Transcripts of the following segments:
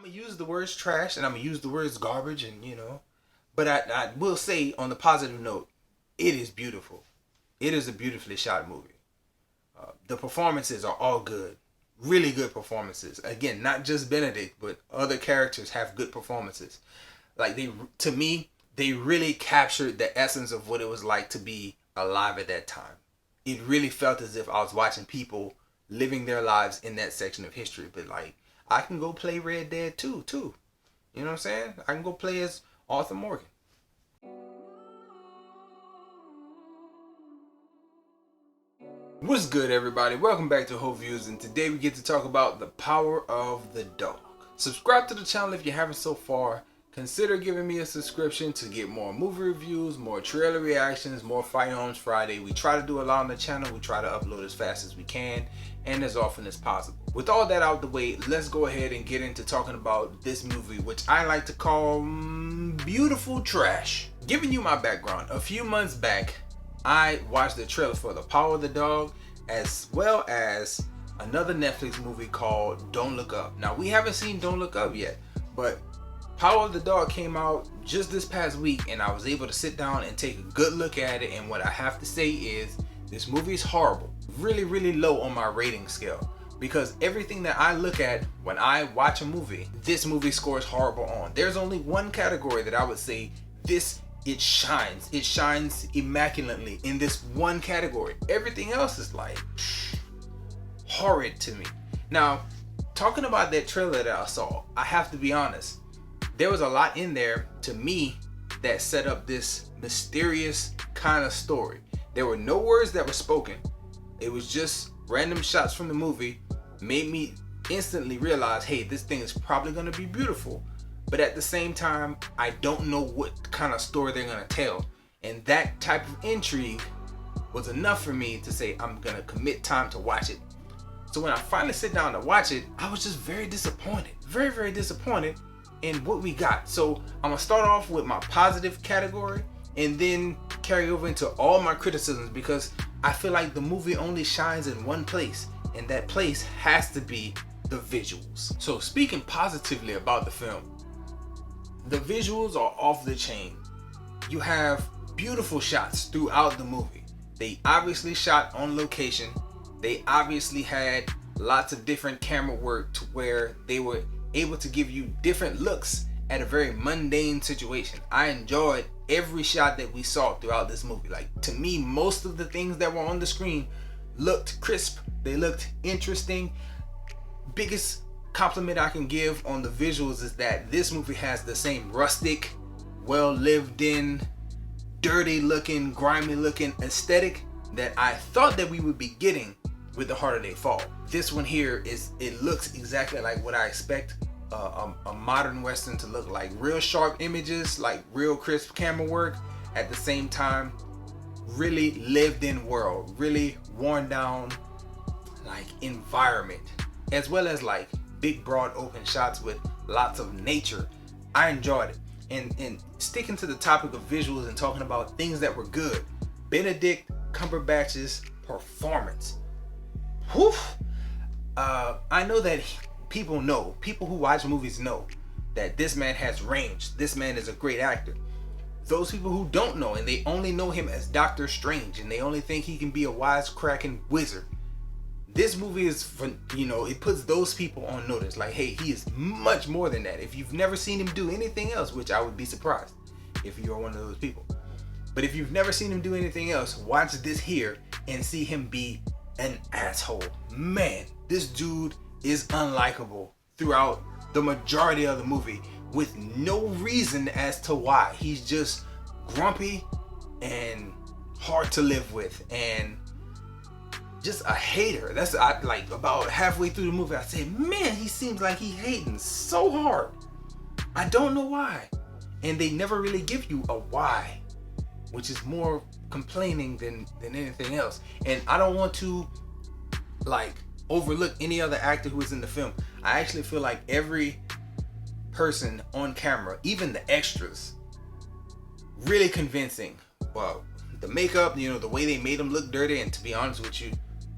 I'm gonna use the words trash and I'm gonna use the words garbage and but I will say on the positive note, it is beautiful. It is a beautifully shot movie. The performances are all good, really good performances. Again, not just Benedict, but other characters have good performances. Like to me, they really captured the essence of what it was like to be alive at that time. It really felt as if I was watching people living their lives in that section of history. But like, I can go play Red Dead 2 too. You know what I'm saying? I can go play as Arthur Morgan. What's good, everybody? Welcome back to Whole Views, and today we get to talk about The Power of the Dog. Subscribe to the channel if you haven't so far. Consider giving me a subscription to get more movie reviews, more trailer reactions, more Firearms Friday. We try to do a lot on the channel. We try to upload as fast as we can and as often as possible. With all that out the way, let's go ahead and get into talking about this movie, which I like to call beautiful trash. Giving you my background, a few months back, I watched the trailer for The Power of the Dog, as well as another Netflix movie called Don't Look Up. Now, we haven't seen Don't Look Up yet, but Power of the Dog came out just this past week, and I was able to sit down and take a good look at it. And what I have to say is, this movie is horrible. Really, really low on my rating scale. Because everything that I look at when I watch a movie, this movie scores horrible on. There's only one category that I would say it shines immaculately in this one category. Everything else is like horrid to me. Now, talking about that trailer that I saw, I have to be honest, there was a lot in there to me that set up this mysterious kind of story. There were no words that were spoken. It was just random shots from the movie, made me instantly realize, hey, this thing is probably going to be beautiful. But at the same time, I don't know what kind of story they're going to tell. And that type of intrigue was enough for me to say, I'm going to commit time to watch it. So when I finally sit down to watch it, I was just very disappointed. Very, very disappointed in what we got. So I'm going to start off with my positive category and then carry over into all my criticisms, because I feel like the movie only shines in one place, and that place has to be the visuals. So speaking positively about the film, the visuals are off the chain. You have beautiful shots throughout the movie. They obviously shot on location. They obviously had lots of different camera work to where they were able to give you different looks at a very mundane situation. I enjoyed every shot that we saw throughout this movie. Like, to me, most of the things that were on the screen looked crisp. They looked interesting. Biggest compliment I can give on the visuals is that this movie has the same rustic, well lived in, dirty looking, grimy looking aesthetic that I thought that we would be getting with The Harder They Fall. This one here it looks exactly like what I expect a modern western to look like. Real sharp images, like real crisp camera work. At the same time, really lived in world, really worn down like environment, as well as like big broad open shots with lots of nature. I enjoyed it. And sticking to the topic of visuals and talking about things that were good, Benedict Cumberbatch's performance. Whew. I know that people who watch movies know that this man has range. This man is a great actor. Those people who don't know, and they only know him as Doctor Strange, and they only think he can be a wisecracking wizard, this movie is, it puts those people on notice. Like, hey, he is much more than that. If you've never seen him do anything else, which I would be surprised if you're one of those people, but if you've never seen him do anything else, watch this here and see him be an asshole. Man, this dude is unlikable throughout the majority of the movie with no reason as to why. He's just grumpy and hard to live with and just a hater. That's like about halfway through the movie, I said, man, he seems like he's hating so hard. I don't know why. And they never really give you a why, which is more complaining than anything else. And I don't want to like overlook any other actor who is in the film. I actually feel like every person on camera, even the extras, really convincing. Well, the makeup, the way they made them look dirty, and to be honest with you,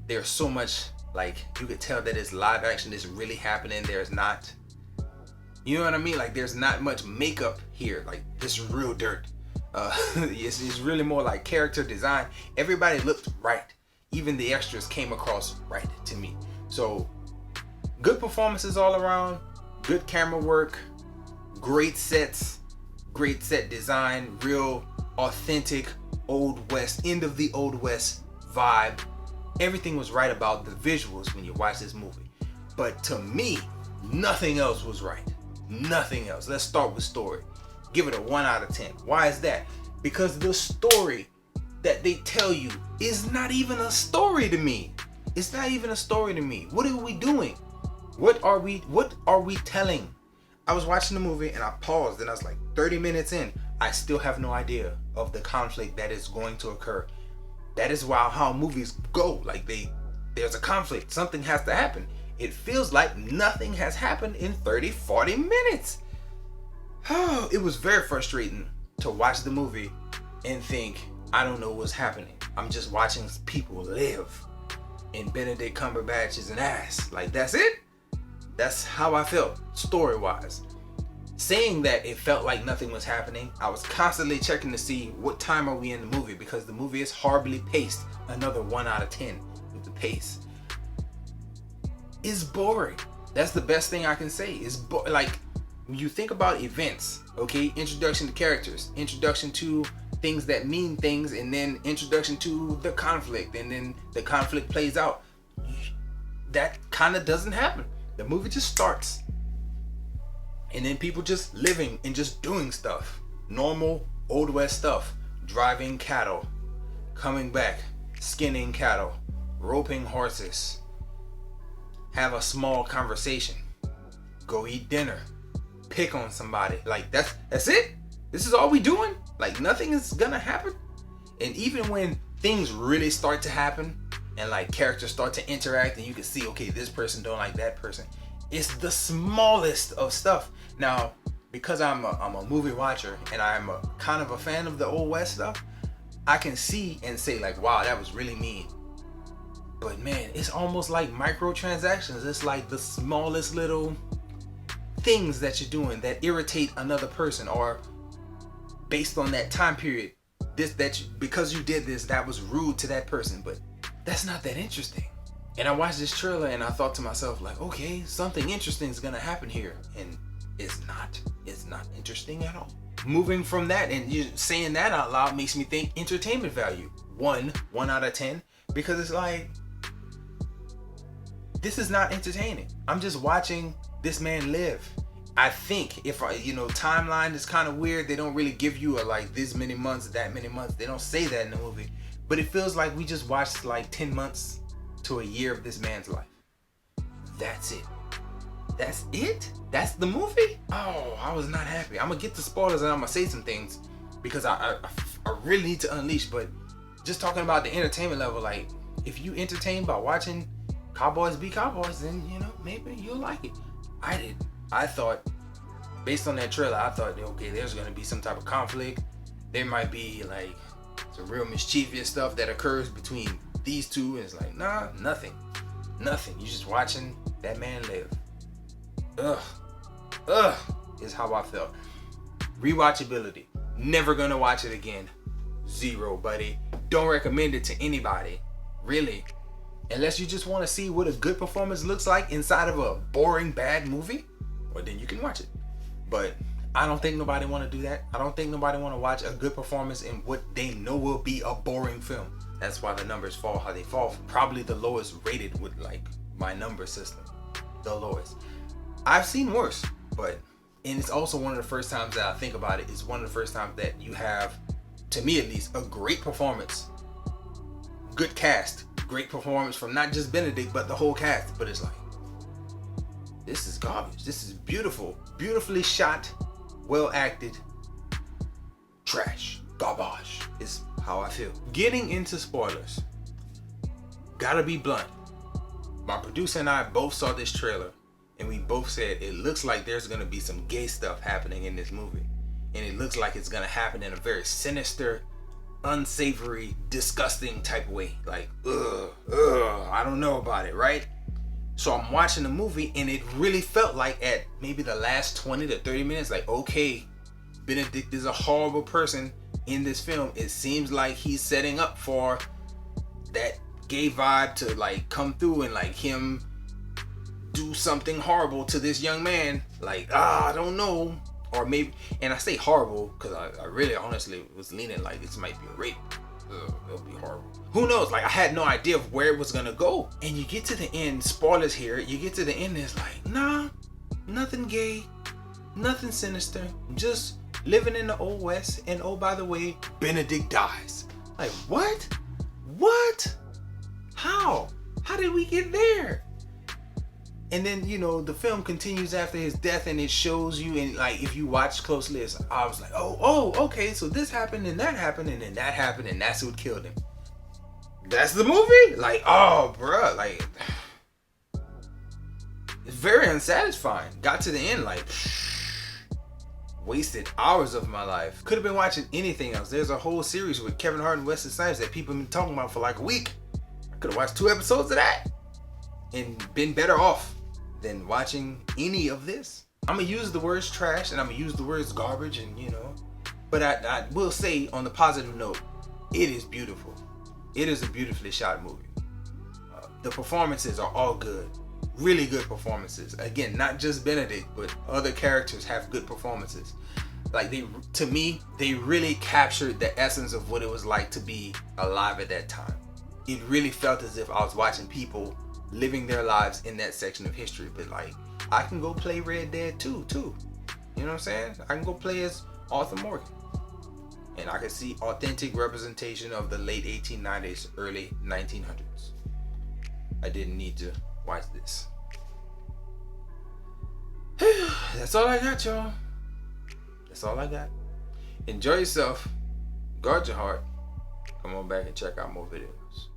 there's so much, like, you could tell that it's live action, it's really happening. There's not, You know what I mean? Like there's not much makeup here. Like this is real dirt. It's really more like character design. Everybody looked right. Even the extras came across right to me. So good performances all around, good camera work, great sets, great set design, real authentic Old West, end of the Old West vibe. Everything was right about the visuals when you watch this movie. But to me, nothing else was right. Nothing else. Let's start with story. Give it a 1 out of 10. Why is that? Because the story that they tell you is not even a story to me. It's not even a story to me. What are we doing? What are we telling? I was watching the movie and I paused and I was like 30 minutes in. I still have no idea of the conflict that is going to occur. That is how movies go. Like there's a conflict. Something has to happen. It feels like nothing has happened in 30, 40 minutes. It was very frustrating to watch the movie and think, I don't know what's happening. I'm just watching people live. And Benedict Cumberbatch is an ass. Like, that's it? That's how I felt, story-wise. Saying that it felt like nothing was happening, I was constantly checking to see what time are we in the movie, because the movie is horribly paced. Another 1 out of 10 with the pace. It's boring. That's the best thing I can say. It's like, when you think about events, okay, introduction to characters, introduction to things that mean things, and then introduction to the conflict, and then the conflict plays out. That kind of doesn't happen. The movie just starts, and then people just living and just doing stuff. Normal Old West stuff. Driving cattle, coming back, skinning cattle, roping horses, have a small conversation, go eat dinner, pick on somebody. Like that's it? This is all we doing? Like nothing is gonna happen? And even when things really start to happen and like characters start to interact and you can see, okay, this person don't like that person, it's the smallest of stuff. Now, because I'm a movie watcher and I'm a kind of a fan of the Old West stuff, I can see and say like, wow, that was really mean. But man, it's almost like microtransactions. It's like the smallest little things that you're doing that irritate another person, or based on that time period, because you did this, that was rude to that person. But that's not that interesting. And I watched this trailer and I thought to myself like, okay, something interesting is gonna happen here, and it's not interesting at all. Moving from that, and you saying that out loud makes me think entertainment value. 1 out of 10, because it's like, this is not entertaining. I'm just watching this man live. I think if timeline is kind of weird. They don't really give you a like this many months, that many months. They don't say that in the movie, but it feels like we just watched like 10 months to a year of this man's life. That's it. That's it? That's the movie? Oh, I was not happy. I'm gonna get the spoilers and I'm gonna say some things because I really need to unleash. But just talking about the entertainment level, like if you entertained by watching cowboys be cowboys, then maybe you'll like it. I did. I thought, based on that trailer, I thought, okay, there's gonna be some type of conflict. There might be like some real mischievous stuff that occurs between these two, and it's like, nah, nothing. You're just watching that man live. Ugh, is how I felt. Rewatchability. Never gonna watch it again. 0, buddy. Don't recommend it to anybody. Really. Unless you just want to see what a good performance looks like inside of a boring, bad movie, well, then you can watch it. But I don't think nobody want to do that. I don't think nobody want to watch a good performance in what they know will be a boring film. That's why the numbers fall how they fall. Probably the lowest rated with like my number system. The lowest. I've seen worse, and it's also one of the first times that I think about it. It's one of the first times that you have, to me at least, a great performance. Good cast. Great performance from not just Benedict, but the whole cast. But it's like, this is garbage. This is beautiful. Beautifully shot. Well acted. Trash. Garbage is how I feel. Getting into spoilers. Gotta be blunt. My producer and I both saw this trailer, and we both said it looks like there's gonna be some gay stuff happening in this movie. And it looks like it's gonna happen in a very sinister, unsavory, disgusting type of way. Like, I don't know about it, right? So I'm watching the movie, and it really felt like at maybe the last 20 to 30 minutes, like, okay, Benedict is a horrible person in this film. It seems like he's setting up for that gay vibe to like come through and like him do something horrible to this young man. Like, I don't know. Or maybe, and I say horrible because I really honestly was leaning like this might be a rape. It'll be horrible. Who knows? Like, I had no idea of where it was gonna go. And you get to the end, spoilers here, you get to the end and it's like, nah, nothing gay, nothing sinister, just living in the old west. And oh, by the way, Benedict dies. Like, what? How did we get there? And then, you know, the film continues after his death, and it shows you, and like if you watch closely, I was like, oh, okay, so this happened and that happened and then that happened and that's what killed him. That's the movie? Like, oh, bruh, like, it's very unsatisfying. Got to the end, like, wasted hours of my life. Could have been watching anything else. There's a whole series with Kevin Hart and Wesley Snipes that people have been talking about for like a week. I could have watched 2 episodes of that and been better off than watching any of this. I'm gonna use the words trash and I'm gonna use the words garbage, and you know, but I will say on the positive note, it is beautiful. It is a beautifully shot movie. The performances are all good, really good performances. Again, not just Benedict, but other characters have good performances. Like, to me, they really captured the essence of what it was like to be alive at that time. It really felt as if I was watching people living their lives in that section of history. But like, I can go play Red Dead 2 too. You know what I'm saying? I can go play as Arthur Morgan. And I can see authentic representation of the late 1890s, early 1900s. I didn't need to watch this. That's all I got, y'all. That's all I got. Enjoy yourself. Guard your heart. Come on back and check out more videos.